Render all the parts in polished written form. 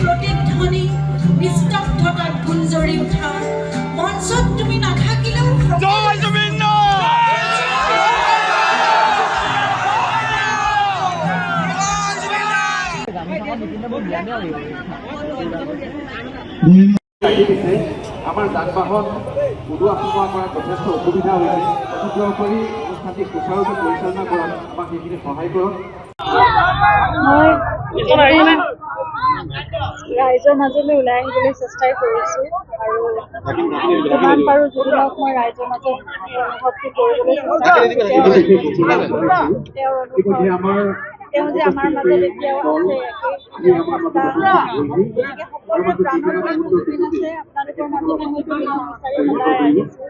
প্ৰতিধ্বনি নিস্তব্ধতাত গুঞ্জৰি উঠা মঞ্চত তুমি নাথাকিলেও জয় জুবিন আমাৰ যান বাহন ওলোৱা সোমোৱা কৰাত যথেষ্ট অসুবিধা হৈছে অনুগ্ৰহ কৰি অনুষ্ঠানটি সুচাৰুৰূপে পৰিচালনা কৰাত আমাক সেইখিনি সহায় কৰক ৰাইজৰ মাজলৈ ওলাই আহিবলৈ চেষ্টা কৰিছোঁ আৰু যিমান পাৰোঁ জুবিনক মই ৰাইজৰ মাজত অনুভৱটো কৰিবলৈ চেষ্টা কৰিছোঁ তেওঁ যে আমাৰ মাজত এতিয়াও আছে গতিকে সকলোৰে প্ৰাণৰ জুবিন আছে আপোনালোকৰ মাজলৈ মই জুবিনক বিচাৰি সদায় আহিছোঁ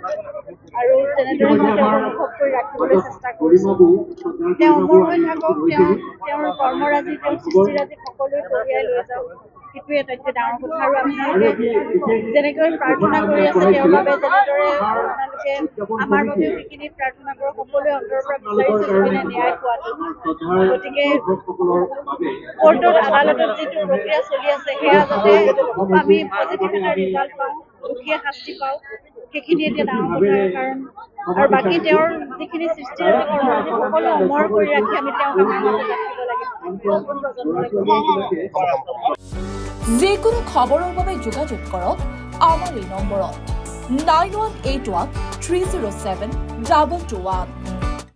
আৰু তেনেদৰে মই তেওঁক অনুভৱ কৰি ৰাখিবলৈ চেষ্টা কৰিছোঁ তেওঁ অমৰ হৈ থাকক তেওঁৰ কৰ্মৰাজি তেওঁৰ সৃষ্টিৰাজি সকলোৱে কঢ়িয়াই লৈ যাওক সেইটোৱে আটাইতকৈ ডাঙৰ কথা আৰু আপোনালোকে যেনেকৈ প্ৰাৰ্থনা কৰি আছে তেওঁৰ বাবে যেনেদৰে আপোনালোকে আমাৰ বাবেও সেইখিনি প্ৰাৰ্থনা কৰক সকলোৱে অন্তৰৰ পৰা বিচাৰিছে জুবিনে ন্যায় পোৱাটো গতিকে কোৰ্টত আদালতত যিটো প্ৰক্ৰিয়া চলি আছে সেয়া যাতে আমি পজিটিভ এটা ৰিজাল্ট পাওঁ দুখীয়ে শাস্তি পাওঁ সেইখিনি এতিয়া ডাঙৰ কথা কাৰণ আৰু বাকী তেওঁৰ যিখিনি সৃষ্টিৰাজি কৰ্মৰাজি সকলো অমৰ কৰি ৰাখি আমি তেওঁক আমাৰ মাজত ৰাখিব লাগিব নতুন প্ৰজন্মলৈ যিকোনো খবৰৰ বাবে যোগাযোগ কৰক আমাৰ এই নম্বৰত 9181 307 221